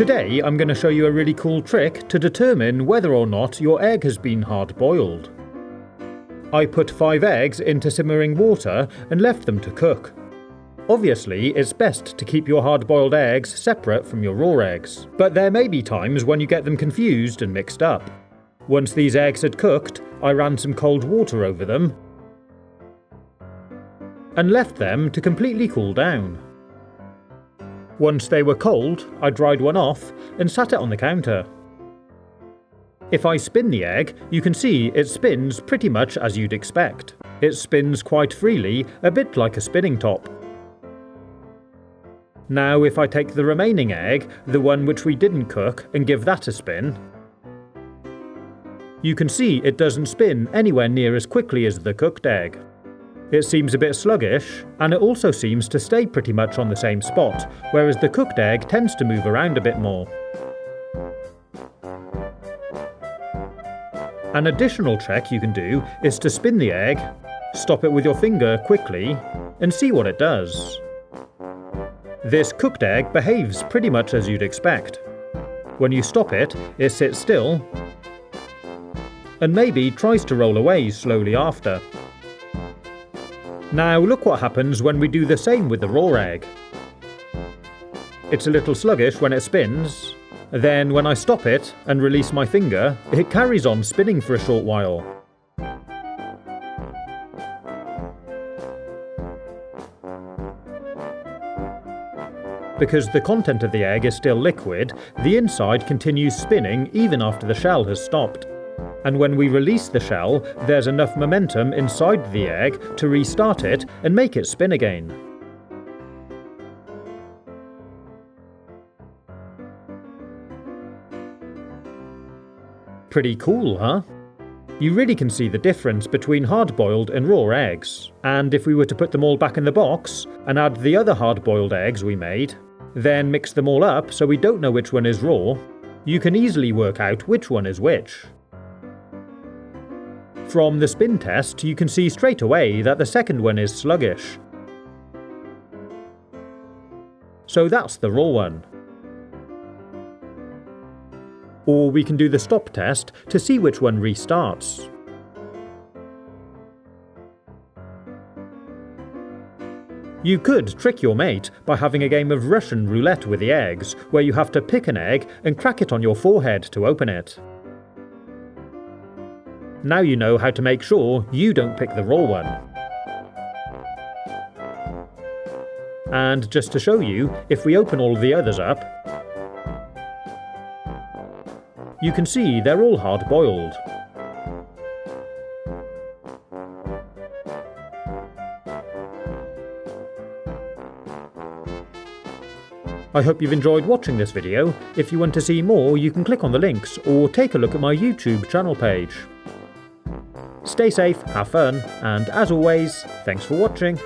Today I'm going to show you a really cool trick to determine whether or not your egg has been hard-boiled. I put 5 eggs into simmering water and left them to cook. Obviously, it's best to keep your hard-boiled eggs separate from your raw eggs, but there may be times when you get them confused and mixed up. Once these eggs had cooked, I ran some cold water over them and left them to completely cool down. Once they were cold, I dried one off and sat it on the counter. If I spin the egg, you can see it spins pretty much as you'd expect. It spins quite freely, a bit like a spinning top. Now if I take the remaining egg, the one which we didn't cook, and give that a spin, you can see it doesn't spin anywhere near as quickly as the cooked egg. It seems a bit sluggish, and it also seems to stay pretty much on the same spot, whereas the cooked egg tends to move around a bit more. An additional trick you can do is to spin the egg, stop it with your finger quickly, and see what it does. This cooked egg behaves pretty much as you'd expect. When you stop it, it sits still, and maybe tries to roll away slowly after. Now look what happens when we do the same with the raw egg. It's a little sluggish when it spins, then when I stop it and release my finger, it carries on spinning for a short while. Because the content of the egg is still liquid, the inside continues spinning even after the shell has stopped. And when we release the shell, there's enough momentum inside the egg to restart it and make it spin again. Pretty cool, huh? You really can see the difference between hard-boiled and raw eggs. And if we were to put them all back in the box and add the other hard-boiled eggs we made, then mix them all up so we don't know which one is raw, you can easily work out which one is which. From the spin test, you can see straight away that the second one is sluggish. So that's the raw one. Or we can do the stop test to see which one restarts. You could trick your mate by having a game of Russian roulette with the eggs, where you have to pick an egg and crack it on your forehead to open it. Now you know how to make sure you don't pick the raw one. And just to show you, if we open all the others up, you can see they're all hard-boiled. I hope you've enjoyed watching this video. If you want to see more, you can click on the links or take a look at my YouTube channel page. Stay safe, have fun, and as always, thanks for watching.